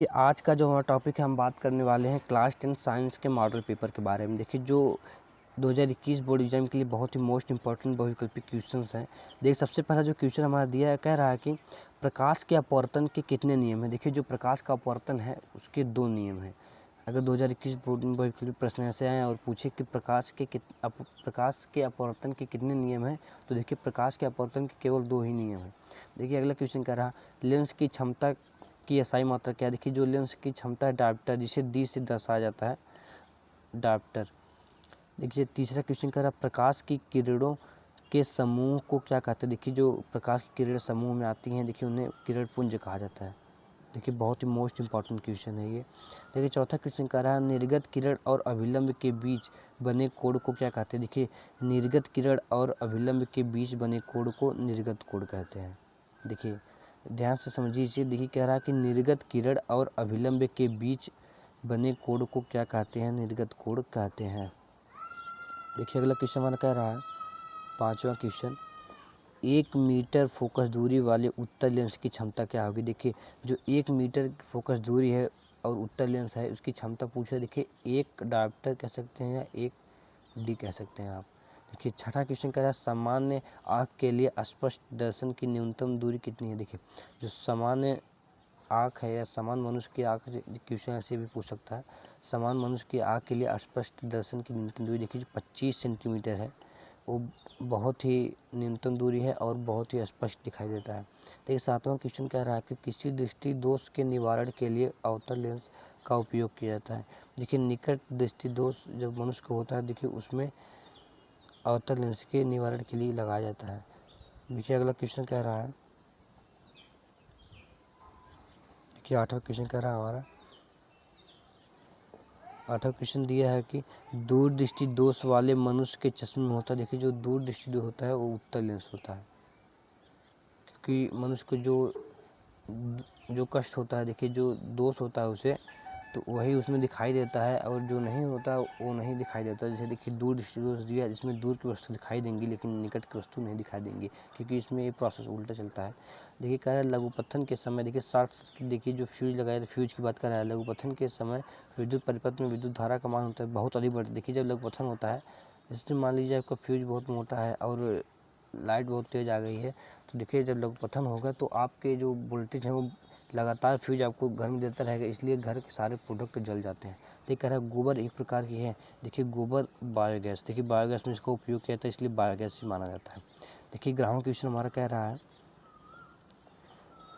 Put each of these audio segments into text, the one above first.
ये आज का जो हमारा टॉपिक है, हम बात करने वाले हैं क्लास 10 साइंस के मॉडल पेपर के बारे में। देखिए, जो 2021 बोर्ड एग्जाम के लिए बहुत ही मोस्ट इंपॉर्टेंट बहुविकल्पी क्वेश्चंस हैं। सबसे पहला जो क्वेश्चन हमारा दिया है, कह रहा है कि प्रकाश के अपवर्तन के कितने नियम हैं। देखिए, जो प्रकाश का अपवर्तन है उसके 2 नियम हैं। अगर 2021 बोर्ड में बहुविकल्पी प्रश्न ऐसे आए और पूछे कि प्रकाश के अपवर्तन के कितने नियम हैं, तो देखिए प्रकाश के अपवर्तन के केवल 2 ही नियम हैं। देखिए, अगला क्वेश्चन कह रहा लेंस की क्षमता की एसआई मात्रा क्या है। देखिए, जो लेंस की क्षमता है डायप्टर, जिसे डी से दर्शाया जाता है, डायप्टर। देखिए, तीसरा क्वेश्चन कह रहा प्रकाश की किरणों के समूह को क्या कहते हैं। देखिए, जो प्रकाश की किरण समूह में आती हैं, देखिए उन्हें किरण पुंज कहा जाता है। देखिए, बहुत ही मोस्ट इंपॉर्टेंट क्वेश्चन है ये। देखिए, चौथा क्वेश्चन कह रहा है निर्गत किरण और अभिलंब के बीच बने कोण को क्या कहते हैं। देखिए, निर्गत किरण और अभिलंब के बीच बने कोण को निर्गत कोण कहते हैं। देखिए, ध्यान से समझिए। देखिए, कह रहा है कि निर्गत किरण और अभिलंब के बीच बने कोण को क्या कहते हैं, निर्गत कोण कहते हैं। देखिए, अगला क्वेश्चन हमारा कह रहा है, पांचवा क्वेश्चन, 1 मीटर फोकस दूरी वाले उत्तल लेंस की क्षमता क्या होगी। देखिए, जो 1 मीटर फोकस दूरी है और उत्तल लेंस है, उसकी क्षमता पूछा। देखिए, 1 डायप्टर कह सकते हैं या 1 डी कह सकते हैं आप। देखिए, छठा क्वेश्चन कह रहा है सामान्य आँख के लिए स्पष्ट दर्शन की न्यूनतम दूरी कितनी है। देखिए, जो सामान्य आँख है या समान मनुष्य की आँख, क्वेश्चन ऐसे भी पूछ सकता है। समान मनुष्य की आँख के लिए स्पष्ट दर्शन की न्यूनतम दूरी देखिए जो 25 सेंटीमीटर है, वो बहुत ही न्यूनतम दूरी है और बहुत ही स्पष्ट दिखाई देता है। देखिए, सातवां क्वेश्चन कह रहा है कि किसी दृष्टि दोष के निवारण के लिए अवतल लेंस का उपयोग किया जाता है। देखिए, निकट दृष्टि दोष जब मनुष्य को होता है, देखिए उसमें अवतल लेंस के निवारण के लिए लगाया जाता है। देखिए, अगला क्वेश्चन कह रहा है, देखिए आठवां क्वेश्चन कह रहा है हमारा, आठवां क्वेश्चन दिया है कि दूरदृष्टि दोष वाले मनुष्य के चश्मे में होता है। देखिए, जो दूरदृष्टि दोष होता है वो उत्तल लेंस होता है, क्योंकि मनुष्य को जो कष्ट होता है, देखिए जो दोष होता है उसे, तो वही उसमें दिखाई देता है, और जो नहीं होता वो नहीं दिखाई देता। जैसे देखिए, दूर दृष्टि दोष दिया है जिसमें दूर की वस्तु दिखाई देंगी लेकिन निकट की वस्तु नहीं दिखाई देंगी, क्योंकि इसमें ये प्रोसेस उल्टा चलता है। देखिए, कह रहा है लघुपथन के समय, देखिए शॉर्ट सर्किट, देखिए जो फ्यूज लगाया था, फ्यूज की बात कर रहा है। लघुपथन के समय विद्युत परिपथ में विद्युत धारा का मान होता है बहुत अधिक बढ़। देखिए, जब लघुपथन होता है, जैसे मान लीजिए आपका फ्यूज बहुत मोटा है और लाइट बहुत तेज़ आ गई है, तो देखिए जब लघुपथन होगा तो आपके जो वोल्टेज है वो लगातार फ्यूज आपको घर में देता रहेगा, इसलिए घर के सारे प्रोडक्ट जल जाते हैं। देखिए, कह रहा है गोबर एक प्रकार की है। देखिए, गोबर बायोगैस, देखिए बायोगैस में इसका उपयोग किया था, इसलिए बायोगैस ही माना जाता है। देखिए, ग्राम क्वेश्चन हमारा कह रहा है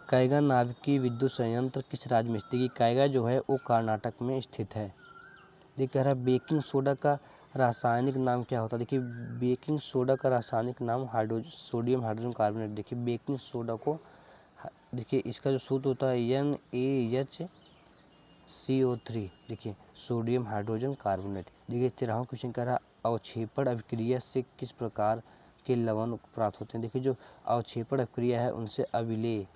कैगा नाभिकीय विद्युत संयंत्र किस राज्य में स्थित है। कैगा जो है वो कर्नाटक में स्थित है। देखिए, कह रहा है बेकिंग सोडा का रासायनिक नाम क्या होता है। देखिए, बेकिंग सोडा का रासायनिक नाम सोडियम हाइड्रोजन कार्बोनेट। देखिए, बेकिंग सोडा को, देखिए इसका जो सूत्र होता है NaHCO3, देखिए सोडियम हाइड्रोजन कार्बोनेट। देखिए, 13वां क्वेश्चन कह रहा है अवक्षेपण अभिक्रिया से किस प्रकार के लवण प्राप्त होते हैं। देखिए, जो अवक्षेपण अभिक्रिया है उनसे अविलेय,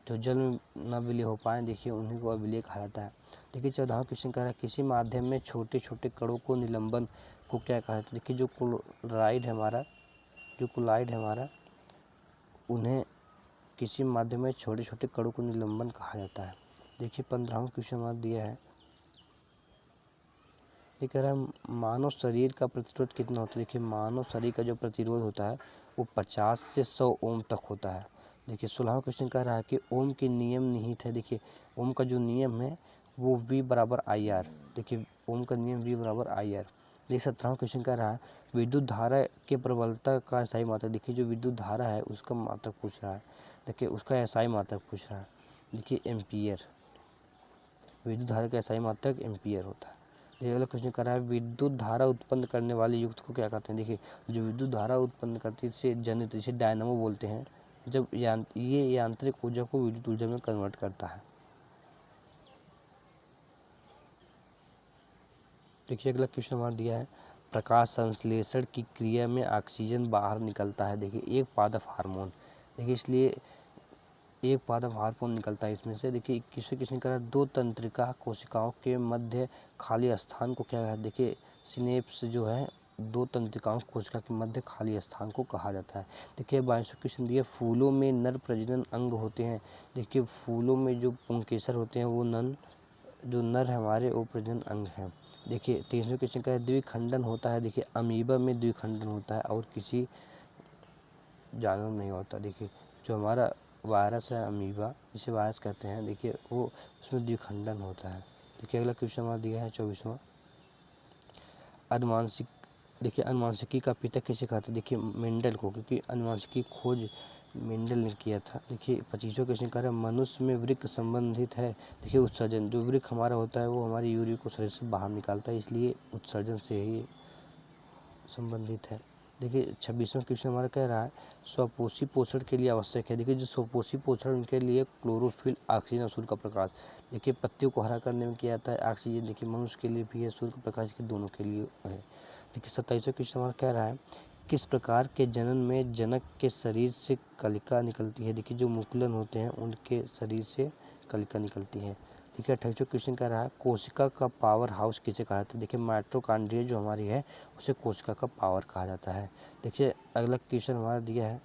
जो जल में न विलय हो पाए, देखिए उन्हीं को अविलेय कहा जाता है। देखिए, 14वां क्वेश्चन कह रहा है किसी माध्यम में छोटे छोटे कणों को निलंबन को क्या कहा जाता है। देखिए, जो क्लोराइड है हमारा, उन्हें किसी माध्यम में छोटे छोटे कणों को निलंबन कहा जाता है। देखिए, 15वां क्वेश्चन हमारा दिया है, ये कह रहा है मानव शरीर का प्रतिरोध कितना होता है। देखिए, मानव शरीर का जो प्रतिरोध होता है वो 50 से 100 ओम तक होता है। देखिए, 16वां क्वेश्चन कह रहा है कि ओम के नियम निहित है। देखिए, ओम का जो नियम है वो V बराबर IR। देखिए, ओम का नियम V बराबर IR। देखिए, 17वां क्वेश्चन कह रहा है विद्युत धारा के प्रबलता का SI मात्रक। देखिए, जो विद्युत धारा है उसका मात्रक पूछ रहा है। देखिए, उसका SI मात्रक पूछ रहा है। देखिए, एम्पियर, विद्युत धारा का SI मात्रक एम्पियर होता है। ये वाला क्वेश्चन कर रहा है विद्युत धारा उत्पन्न करने वाले युक्त को क्या कहते हैं। देखिए, जो विद्युत धारा उत्पन्न करती है इसे जनित, इसे डायनामो बोलते हैं, जब ये यांत्रिक ऊर्जा को विद्युत ऊर्जा में कन्वर्ट करता है। देखिए, अगला क्वेश्चन हमारा दिया है प्रकाश संश्लेषण की क्रिया में ऑक्सीजन बाहर निकलता है। देखिए, एक पादप हार्मोन, देखिए इसलिए एक पादप हार्मोन निकलता है इसमें से। देखिए, किसी किसी का दो तंत्रिका कोशिकाओं के मध्य खाली स्थान को क्या है। देखिए, सिनेप्स जो है दो तंत्रिकाओं कोशिका के मध्य खाली स्थान को कहा जाता है। देखिए, 22वां क्वेश्चन दिया फूलों में नर प्रजनन अंग होते हैं। देखिए, फूलों में जो पुंकेसर होते हैं वो जो नर हमारे वो प्रजनन अंग हैं। देखिए 300 क्वेश्चन का है, द्विखंडन होता है। देखिए अमीबा में द्विखंडन होता है और किसी जानवर में नहीं होता। देखिए जो हमारा वायरस है अमीबा, जिसे वायरस कहते हैं, देखिए वो उसमें द्विखंडन होता है। देखिए अगला क्वेश्चन हमारा दिया है 24वां, अनुवांशिक। देखिए अनुवांशिकी का पिता किसे कहते हैं? देखिए मेंडल को, क्योंकि अनुवांशिकी खोज मेंडल ने किया था। देखिए 25वां क्वेश्चन कह रहा है मनुष्य में वृक्क संबंधित है। देखिए उत्सर्जन, जो वृक्क हमारा होता है वो हमारी यूरिया को शरीर से बाहर निकालता है, इसलिए उत्सर्जन से ही संबंधित है। देखिए 26वां क्वेश्चन हमारा कह रहा है स्वपोषी पोषण के लिए आवश्यक है। देखिए जो स्वपोषी पोषण उनके लिए क्लोरोफिल, ऑक्सीजन और सूर्य का प्रकाश। देखिए पत्तियों को हरा करने में किया जाता है ऑक्सीजन। देखिए मनुष्य के लिए भी है, सूर्य के प्रकाश के दोनों के लिए है। देखिए 27वां क्वेश्चन हमारा कह रहा है किस प्रकार के जनन में जनक के शरीर से कलिका निकलती है? देखिए जो मुकुलन होते हैं उनके शरीर से कलिका निकलती है। देखिए 28वां क्वेश्चन कह रहा है कोशिका का पावर हाउस किसे कहा जाता है? देखिए माइटोकॉन्ड्रिया जो हमारी है उसे कोशिका का पावर कहा जाता है। देखिए अगला क्वेश्चन हमारा दिया है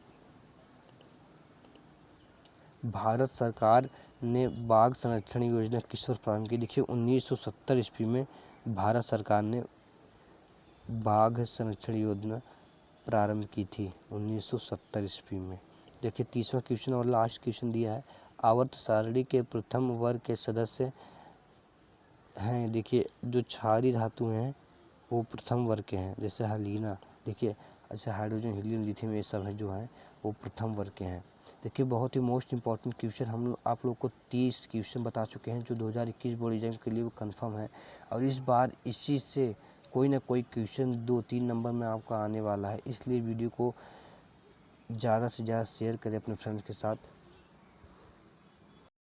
भारत सरकार ने बाघ संरक्षण योजना किस वर्ष प्रारंभ की? देखिए 1970 ईस्वी में भारत सरकार ने बाघ संरक्षण योजना प्रारंभ की थी 1970 ईस्वी में। देखिए 30वां क्वेश्चन और लास्ट क्वेश्चन दिया है आवर्त सारणी के प्रथम वर्ग के सदस्य हैं। देखिए जो क्षारीय धातु हैं वो प्रथम वर्ग के हैं, जैसे हलीना। देखिए ऐसे हाइड्रोजन, हीलियम, लिथियम ये सब है जो हैं वो प्रथम वर्ग के हैं। देखिए बहुत ही मोस्ट इंपॉर्टेंट क्वेश्चन हम आप लोग को 30 क्वेश्चन बता चुके हैं जो 2021 बोर्ड एग्जाम के लिए वो कन्फर्म है। और इस बार इसी से कोई ना कोई क्वेश्चन 2-3 नंबर में आपका आने वाला है, इसलिए वीडियो को ज़्यादा से ज़्यादा शेयर करें अपने फ्रेंड्स के साथ।